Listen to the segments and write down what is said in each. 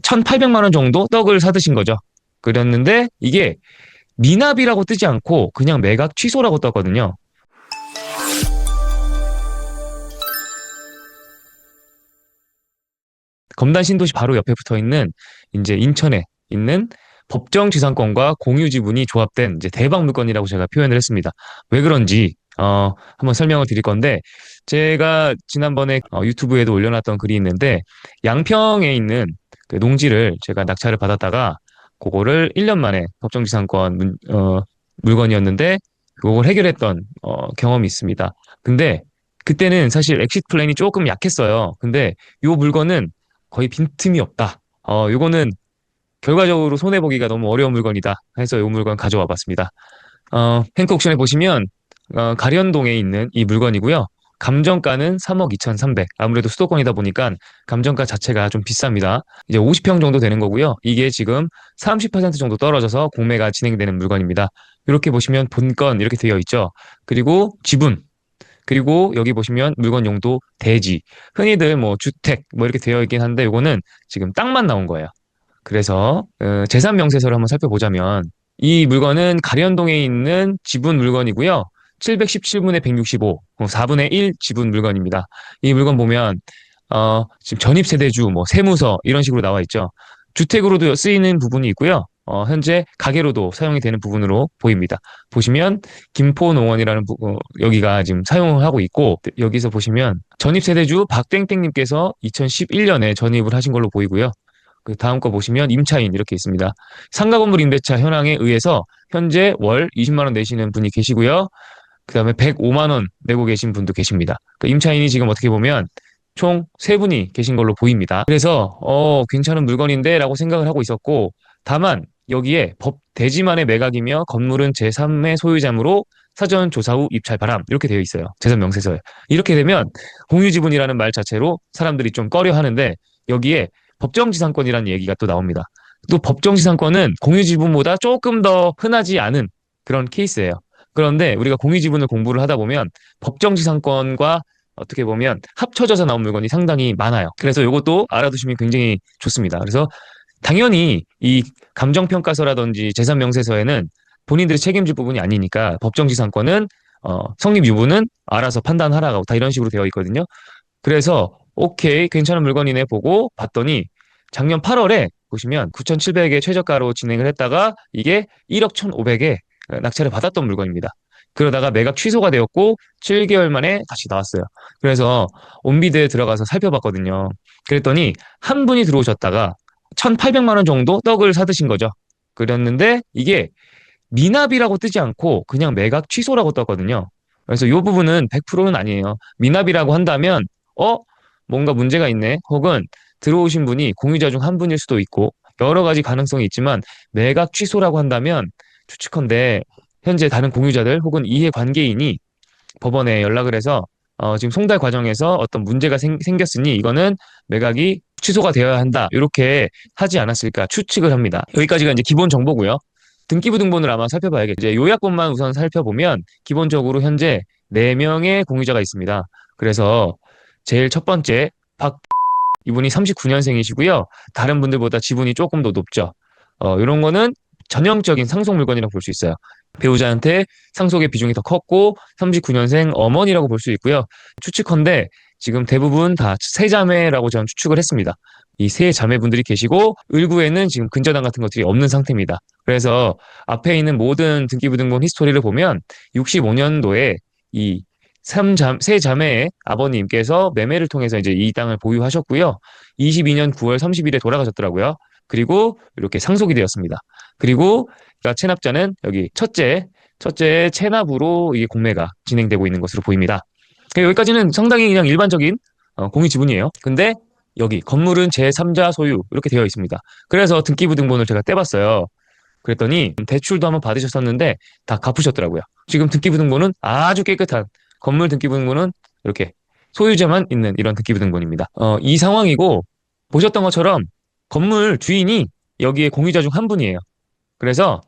1,800만 원 정도 떡을 사드신 거죠. 그랬는데 이게 미납이라고 뜨지 않고 그냥 매각 취소라고 떴거든요. 검단 신도시 바로 옆에 붙어 있는 이제 인천에 있는 법정 지상권과 공유 지분이 조합된 이제 대박 물건이라고 제가 표현을 했습니다. 왜 그런지 한번 설명을 드릴 건데, 제가 지난번에 유튜브에도 올려놨던 글이 있는데, 양평에 있는 그 농지를 제가 낙찰을 받았다가 그거를 1년 만에 법정 지상권 물건이었는데 그걸 해결했던 경험이 있습니다. 근데 그때는 사실 엑시트 플랜이 조금 약했어요. 근데 이 물건은 거의 빈틈이 없다. 요거는 결과적으로 손해보기가 너무 어려운 물건이다 해서 이 물건 가져와 봤습니다. 행크 옥션에 보시면 가련동에 있는 이 물건이고요. 감정가는 3억 2,300. 아무래도 수도권이다 보니까 감정가 자체가 좀 비쌉니다. 이제 50평 정도 되는 거고요. 이게 지금 30% 정도 떨어져서 공매가 진행되는 물건입니다. 이렇게 보시면 본건 이렇게 되어 있죠. 그리고 지분, 그리고 여기 보시면 물건 용도 대지. 흔히들 뭐 주택 뭐 이렇게 되어 있긴 한데 요거는 지금 땅만 나온 거예요. 그래서 재산 명세서를 한번 살펴보자면 이 물건은 가련동에 있는 지분 물건이고요. 717분의 165, 4분의 1 지분 물건입니다. 이 물건 보면 지금 전입세대주, 뭐 세무서 이런 식으로 나와 있죠. 주택으로도 쓰이는 부분이 있고요. 현재 가게로도 사용이 되는 부분으로 보입니다. 보시면 김포농원이라는 여기가 지금 사용을 하고 있고, 여기서 보시면 전입세대주 박땡땡님께서 2011년에 전입을 하신 걸로 보이고요. 그 다음 거 보시면 임차인 이렇게 있습니다. 상가 건물 임대차 현황에 의해서 현재 월 20만 원 내시는 분이 계시고요. 그다음에 105만 원 내고 계신 분도 계십니다. 그러니까 임차인이 지금 어떻게 보면 총 3분이 계신 걸로 보입니다. 그래서 괜찮은 물건인데라고 생각을 하고 있었고, 다만 여기에 법 대지만의 매각이며 건물은 제3의 소유자므로 사전 조사 후 입찰 바람 이렇게 되어 있어요. 재산 명세서에. 이렇게 되면 공유지분이라는 말 자체로 사람들이 좀 꺼려 하는데, 여기에 법정지상권이라는 얘기가 또 나옵니다. 또 법정지상권은 공유지분보다 조금 더 흔하지 않은 그런 케이스예요. 그런데 우리가 공유지분을 공부를 하다 보면 법정지상권과 어떻게 보면 합쳐져서 나온 물건이 상당히 많아요. 그래서 이것도 알아두시면 굉장히 좋습니다. 그래서 당연히 이 감정평가서라든지 재산명세서에는 본인들이 책임질 부분이 아니니까 법정지상권은 성립 유무는 알아서 판단하라고 다 이런 식으로 되어 있거든요. 그래서 오케이 괜찮은 물건이네 보고 봤더니 작년 8월에 보시면 9,700에 최저가로 진행을 했다가 이게 1억 1,500에 낙찰을 받았던 물건입니다. 그러다가 매각 취소가 되었고 7개월 만에 다시 나왔어요. 그래서 온비드에 들어가서 살펴봤거든요. 그랬더니 한 분이 들어오셨다가 1,800만 원 정도 떡을 사드신 거죠. 그랬는데 이게 미납이라고 뜨지 않고 그냥 매각 취소라고 떴거든요. 그래서 이 부분은 100%는 아니에요. 미납이라고 한다면 뭔가 문제가 있네. 혹은 들어오신 분이 공유자 중 한 분일 수도 있고 여러 가지 가능성이 있지만, 매각 취소라고 한다면 추측컨대 현재 다른 공유자들 혹은 이해관계인이 법원에 연락을 해서 지금 송달 과정에서 어떤 문제가 생겼으니 이거는 매각이 취소가 되어야 한다. 이렇게 하지 않았을까 추측을 합니다. 여기까지가 이제 기본 정보고요. 등기부 등본을 아마 살펴봐야겠죠. 이제 요약본만 우선 살펴보면 기본적으로 현재 4명의 공유자가 있습니다. 그래서 제일 첫 번째 이분이 39년생이시고요. 다른 분들보다 지분이 조금 더 높죠. 이런 거는 전형적인 상속 물건이라고 볼 수 있어요. 배우자한테 상속의 비중이 더 컸고 39년생 어머니라고 볼 수 있고요. 추측컨대 지금 대부분 다 세자매라고 저는 추측을 했습니다. 이 세 자매분들이 계시고 을구에는 지금 근저당 같은 것들이 없는 상태입니다. 그래서 앞에 있는 모든 등기부 등본 히스토리를 보면 65년도에 이 세 자매의 아버님께서 매매를 통해서 이제 이 땅을 보유하셨고요. 22년 9월 30일에 돌아가셨더라고요. 그리고 이렇게 상속이 되었습니다. 그리고 체납자는 여기 첫째의 체납으로 이 공매가 진행되고 있는 것으로 보입니다. 여기까지는 상당히 그냥 일반적인 공유 지분이에요. 근데 여기 건물은 제3자 소유 이렇게 되어 있습니다. 그래서 등기부 등본을 제가 떼봤어요. 그랬더니 대출도 한번 받으셨었는데 다 갚으셨더라고요. 지금 등기부 등본은 아주 깨끗한 건물 등기부 등본은 이렇게 소유자만 있는 이런 등기부 등본입니다. 이 상황이고 보셨던 것처럼 건물 주인이 여기에 공유자 중 한 분이에요. 그래서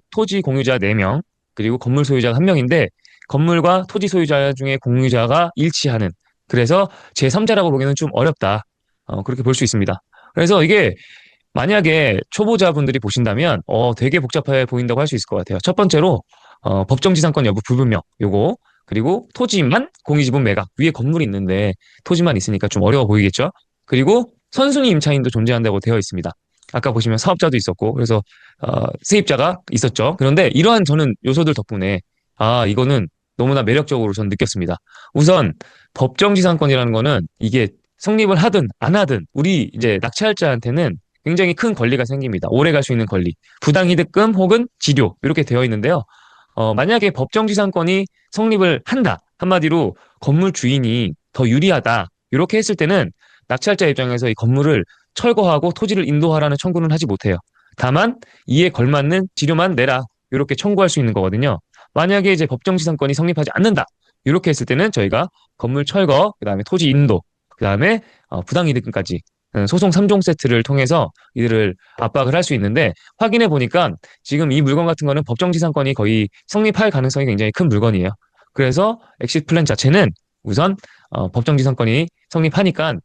토지 공유자 4명, 그리고 건물 소유자가 1명인데 건물과 토지 소유자 중에 공유자가 일치하는, 그래서 제3자라고 보기에는 좀 어렵다. 그렇게 볼 수 있습니다. 그래서 이게 만약에 초보자분들이 보신다면 되게 복잡해 보인다고 할 수 있을 것 같아요. 첫 번째로 법정지상권 여부 불분명 요거 그리고 토지만 공유지분 매각 위에 건물이 있는데 토지만 있으니까 좀 어려워 보이겠죠? 그리고 선순위 임차인도 존재한다고 되어 있습니다. 아까 보시면 사업자도 있었고 그래서 세입자가 있었죠. 그런데 이러한 저는 요소들 덕분에 이거는 너무나 매력적으로 저는 느꼈습니다. 우선 법정지상권이라는 거는 이게 성립을 하든 안 하든 우리 이제 낙찰자한테는 굉장히 큰 권리가 생깁니다. 오래 갈 수 있는 권리. 부당이득금 혹은 지료 이렇게 되어 있는데요. 만약에 법정지상권이 성립을 한다. 한마디로 건물 주인이 더 유리하다. 이렇게 했을 때는 낙찰자 입장에서 이 건물을 철거하고 토지를 인도하라는 청구는 하지 못해요. 다만 이에 걸맞는 지료만 내라. 이렇게 청구할 수 있는 거거든요. 만약에 이제 법정지상권이 성립하지 않는다. 이렇게 했을 때는 저희가 건물 철거, 그다음에 토지 인도, 그다음에 부당이득금까지 소송 3종 세트를 통해서 이들을 압박을 할 수 있는데 확인해 보니까 지금 이 물건 같은 거는 법정지상권이 거의 성립할 가능성이 굉장히 큰 물건이에요. 그래서 엑시트 플랜 자체는 우선 법정지상권이 성립하니까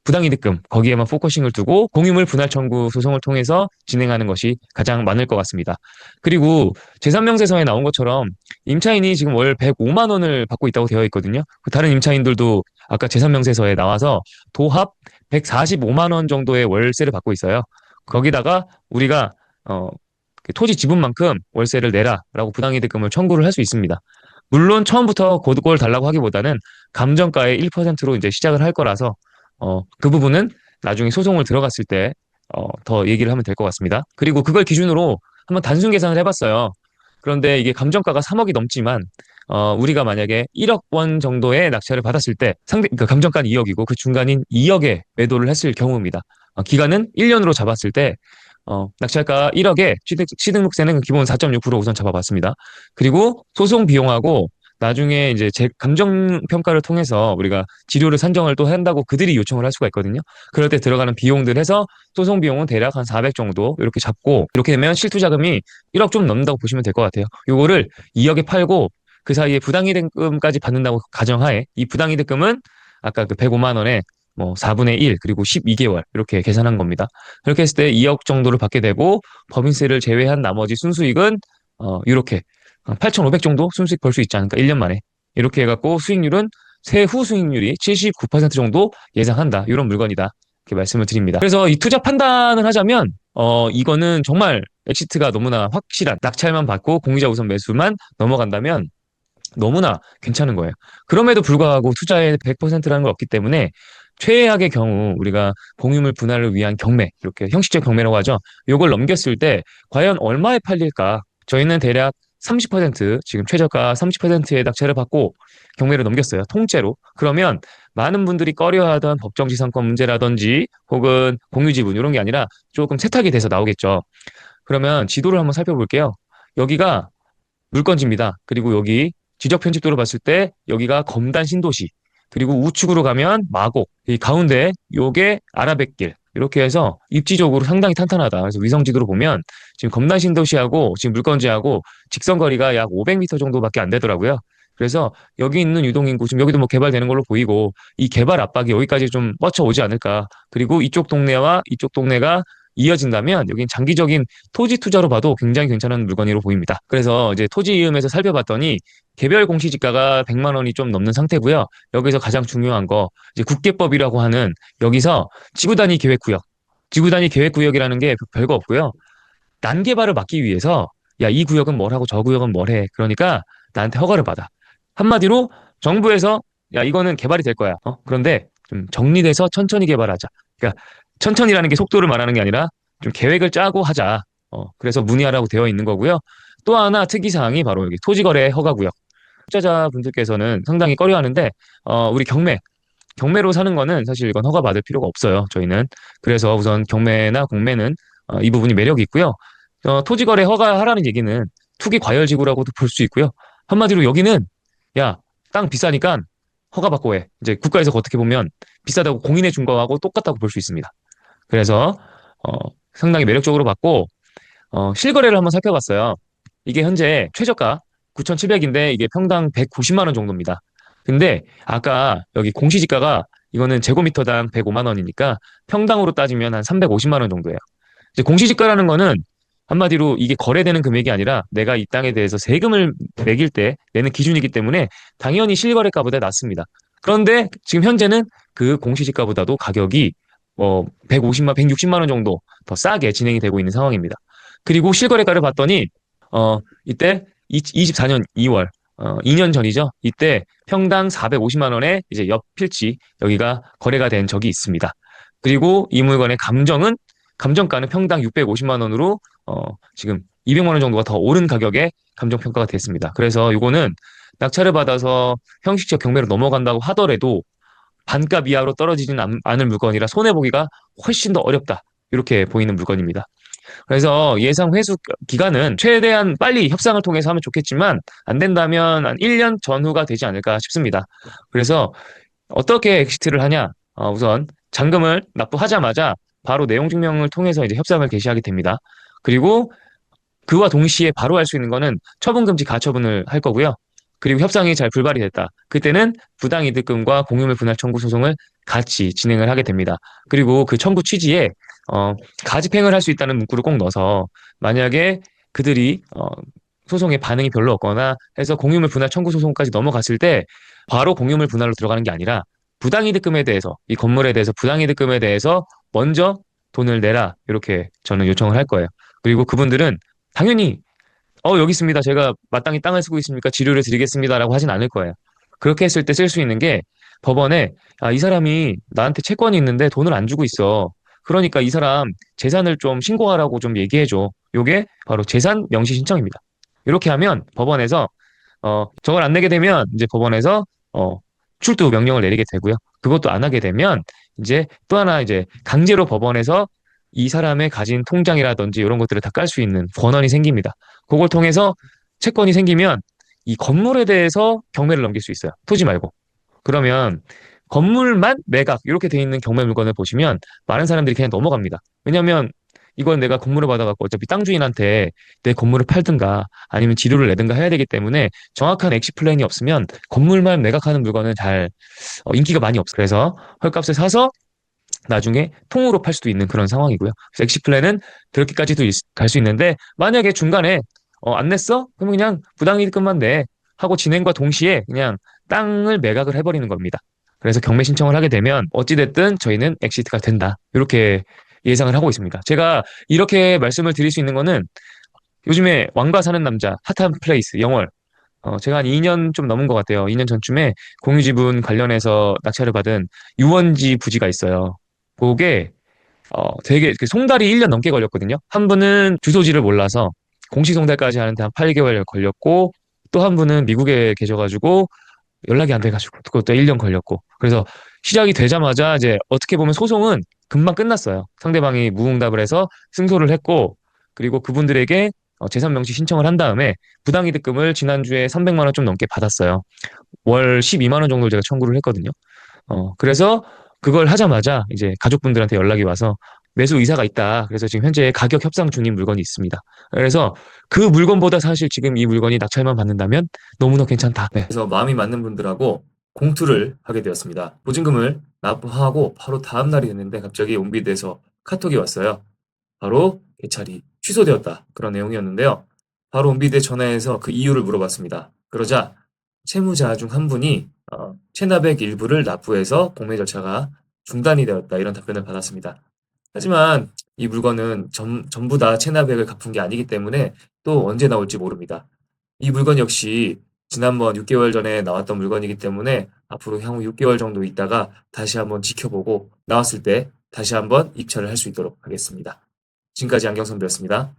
부당이득금 거기에만 포커싱을 두고 공유물 분할 청구 소송을 통해서 진행하는 것이 가장 많을 것 같습니다. 그리고 제3명세서에 나온 것처럼 임차인이 지금 월 105만 원을 받고 있다고 되어 있거든요. 다른 임차인들도 아까 제3명세서에 나와서 도합 145만 원 정도의 월세를 받고 있어요. 거기다가 우리가 그 토지 지분만큼 월세를 내라라고 부당이득금을 청구를 할 수 있습니다. 물론 처음부터 그걸 달라고 하기보다는 감정가의 1%로 이제 시작을 할 거라서 그 부분은 나중에 소송을 들어갔을 때 더 얘기를 하면 될 것 같습니다. 그리고 그걸 기준으로 한번 단순 계산을 해봤어요. 그런데 이게 감정가가 3억이 넘지만 우리가 만약에 1억 원 정도의 낙찰을 받았을 때 그 감정가는 2억이고 그 중간인 2억에 매도를 했을 경우입니다. 기간은 1년으로 잡았을 때 낙찰가 1억에 취등록세는 기본 4.6% 우선 잡아봤습니다. 그리고 소송 비용하고 나중에 이제 제 감정 평가를 통해서 우리가 지료를 산정을 또 한다고 그들이 요청을 할 수가 있거든요. 그럴 때 들어가는 비용들 해서 소송 비용은 대략 한 400 정도 이렇게 잡고 이렇게 되면 실투 자금이 1억 좀 넘는다고 보시면 될 것 같아요. 요거를 2억에 팔고 그 사이에 부당이득금까지 받는다고 가정하에 이 부당이득금은 아까 그 105만 원에 뭐 4분의 1 그리고 12개월 이렇게 계산한 겁니다. 그렇게 했을 때 2억 정도를 받게 되고 법인세를 제외한 나머지 순수익은 이렇게 8,500 정도 순수익 벌 수 있지 않을까 1년 만에 이렇게 해갖고 수익률은 세후 수익률이 79% 정도 예상한다 이런 물건이다 이렇게 말씀을 드립니다. 그래서 이 투자 판단을 하자면 이거는 정말 엑시트가 너무나 확실한 낙찰만 받고 공유자 우선 매수만 넘어간다면 너무나 괜찮은 거예요. 그럼에도 불구하고 투자에 100%라는 걸 없기 때문에 최악의 경우 우리가 공유물 분할을 위한 경매, 이렇게 형식적 경매라고 하죠. 요걸 넘겼을 때 과연 얼마에 팔릴까? 저희는 대략 30% 지금 최저가 30%의 낙찰을 받고 경매를 넘겼어요. 통째로. 그러면 많은 분들이 꺼려하던 법정지상권 문제라든지 혹은 공유지분 이런 게 아니라 조금 세탁이 돼서 나오겠죠. 그러면 지도를 한번 살펴볼게요. 여기가 물건지입니다. 그리고 여기 지적 편집도로 봤을 때 여기가 검단 신도시 그리고 우측으로 가면 마곡 이 가운데 요게 아라뱃길 이렇게 해서 입지적으로 상당히 탄탄하다. 그래서 위성지도로 보면 지금 검단 신도시하고 지금 물건지하고 직선 거리가 약 500m 정도밖에 안 되더라고요. 그래서 여기 있는 유동인구 지금 여기도 뭐 개발되는 걸로 보이고 이 개발 압박이 여기까지 좀 뻗쳐오지 않을까. 그리고 이쪽 동네와 이쪽 동네가 이어진다면 여긴 장기적인 토지 투자로 봐도 굉장히 괜찮은 물건으로 보입니다. 그래서 이제 토지 이음에서 살펴봤더니 개별 공시지가가 100만 원이 좀 넘는 상태고요. 여기서 가장 중요한 거 이제 국계법이라고 하는 여기서 지구단위 계획구역. 지구단위 계획구역이라는 게 별거 없고요. 난개발을 막기 위해서 야, 이 구역은 뭘 하고 저 구역은 뭘 해. 그러니까 나한테 허가를 받아. 한마디로 정부에서 야, 이거는 개발이 될 거야. 그런데 좀 정리돼서 천천히 개발하자. 그러니까 천천히라는 게 속도를 말하는 게 아니라 좀 계획을 짜고 하자. 그래서 문의하라고 되어 있는 거고요. 또 하나 특이사항이 바로 여기 토지거래 허가구역. 투자자분들께서는 상당히 꺼려하는데 우리 경매로 사는 거는 사실 이건 허가받을 필요가 없어요. 저희는. 그래서 우선 경매나 공매는 이 부분이 매력이 있고요. 토지거래 허가하라는 얘기는 투기 과열지구라고도 볼 수 있고요. 한마디로 여기는 야, 땅 비싸니까 허가받고 해. 이제 국가에서 어떻게 보면 비싸다고 공인해 준 거하고 똑같다고 볼 수 있습니다. 그래서 어, 상당히 매력적으로 봤고 실거래를 한번 살펴봤어요. 이게 현재 최저가 9,700인데 이게 평당 190만 원 정도입니다. 근데 아까 여기 공시지가가 이거는 제곱미터당 105만 원이니까 평당으로 따지면 한 350만 원 정도예요. 이제 공시지가라는 거는 한마디로 이게 거래되는 금액이 아니라 내가 이 땅에 대해서 세금을 매길 때 내는 기준이기 때문에 당연히 실거래가보다 낮습니다. 그런데 지금 현재는 그 공시지가보다도 가격이 150만, 160만 원 정도 더 싸게 진행이 되고 있는 상황입니다. 그리고 실거래가를 봤더니 이때 24년 2월 2년 전이죠. 이때 평당 450만 원에 이제 옆 필지 여기가 거래가 된 적이 있습니다. 그리고 이 물건의 감정가는 평당 650만 원으로 지금 200만 원 정도가 더 오른 가격에 감정 평가가 됐습니다. 그래서 이거는 낙찰을 받아서 형식적 경매로 넘어간다고 하더라도 반값 이하로 떨어지진 않을 물건이라 손해보기가 훨씬 더 어렵다. 이렇게 보이는 물건입니다. 그래서 예상 회수 기간은 최대한 빨리 협상을 통해서 하면 좋겠지만 안 된다면 한 1년 전후가 되지 않을까 싶습니다. 그래서 어떻게 엑시트를 하냐? 우선 잔금을 납부하자마자 바로 내용 증명을 통해서 이제 협상을 개시하게 됩니다. 그리고 그와 동시에 바로 할 수 있는 거는 처분금지 가처분을 할 거고요. 그리고 협상이 잘 불발이 됐다. 그때는 부당이득금과 공유물 분할 청구 소송을 같이 진행을 하게 됩니다. 그리고 그 청구 취지에 가집행을 할 수 있다는 문구를 꼭 넣어서 만약에 그들이 소송에 반응이 별로 없거나 해서 공유물 분할 청구 소송까지 넘어갔을 때 바로 공유물 분할로 들어가는 게 아니라 부당이득금에 대해서 이 건물에 대해서 부당이득금에 대해서 먼저 돈을 내라 이렇게 저는 요청을 할 거예요. 그리고 그분들은 당연히 여기 있습니다. 제가 마땅히 땅을 쓰고 있으니까 지료를 드리겠습니다라고 하진 않을 거예요. 그렇게 했을 때 쓸 수 있는 게 법원에 이 사람이 나한테 채권이 있는데 돈을 안 주고 있어. 그러니까 이 사람 재산을 좀 신고하라고 좀 얘기해줘. 요게 바로 재산 명시 신청입니다. 이렇게 하면 법원에서 저걸 안 내게 되면 이제 법원에서 출두 명령을 내리게 되고요. 그것도 안 하게 되면 이제 또 하나 이제 강제로 법원에서 이 사람의 가진 통장이라든지 이런 것들을 다 깔 수 있는 권한이 생깁니다. 그걸 통해서 채권이 생기면 이 건물에 대해서 경매를 넘길 수 있어요. 토지 말고. 그러면 건물만 매각 이렇게 돼 있는 경매 물건을 보시면 많은 사람들이 그냥 넘어갑니다. 왜냐하면 이건 내가 건물을 받아갖고 어차피 땅 주인한테 내 건물을 팔든가 아니면 지료를 내든가 해야 되기 때문에 정확한 엑시 플랜이 없으면 건물만 매각하는 물건은 잘 인기가 많이 없어요. 그래서 헐값에 사서 나중에 통으로 팔 수도 있는 그런 상황이고요. 그래서 엑시 플랜은 그렇게까지도 갈 수 있는데 만약에 중간에 안 냈어? 그러면 그냥 부당이득금만 내 하고 진행과 동시에 그냥 땅을 매각을 해버리는 겁니다. 그래서 경매 신청을 하게 되면 어찌됐든 저희는 엑시트가 된다. 이렇게 예상을 하고 있습니다. 제가 이렇게 말씀을 드릴 수 있는 거는 요즘에 왕과 사는 남자, 핫한 플레이스, 영월. 제가 한 2년 좀 넘은 것 같아요. 2년 전쯤에 공유지분 관련해서 낙찰을 받은 유원지 부지가 있어요. 그게 되게 그 송달이 1년 넘게 걸렸거든요. 한 분은 주소지를 몰라서 공식 송달까지 하는데 한 8개월 걸렸고 또 한 분은 미국에 계셔가지고 연락이 안 돼가지고 그것도 1년 걸렸고 그래서 시작이 되자마자 이제 어떻게 보면 소송은 금방 끝났어요. 상대방이 무응답을 해서 승소를 했고 그리고 그분들에게 재산 명시 신청을 한 다음에 부당이득금을 지난주에 300만 원 좀 넘게 받았어요. 월 12만 원 정도를 제가 청구를 했거든요. 그래서 그걸 하자마자 이제 가족분들한테 연락이 와서 매수 의사가 있다. 그래서 지금 현재 가격 협상 중인 물건이 있습니다. 그래서 그 물건보다 사실 지금 이 물건이 낙찰만 받는다면 너무나 괜찮다. 네. 그래서 마음이 맞는 분들하고 공투를 하게 되었습니다. 보증금을 납부하고 바로 다음 날이 됐는데 갑자기 온비드에서 카톡이 왔어요. 바로 개찰이 취소되었다. 그런 내용이었는데요. 바로 온비드에 전화해서 그 이유를 물어봤습니다. 그러자 채무자 중 한 분이 체납액 일부를 납부해서 공매 절차가 중단이 되었다. 이런 답변을 받았습니다. 하지만 이 물건은 전부 다 체납액을 갚은 게 아니기 때문에 또 언제 나올지 모릅니다. 이 물건 역시 지난번 6개월 전에 나왔던 물건이기 때문에 앞으로 향후 6개월 정도 있다가 다시 한번 지켜보고 나왔을 때 다시 한번 입찰을 할 수 있도록 하겠습니다. 지금까지 안경선배였습니다.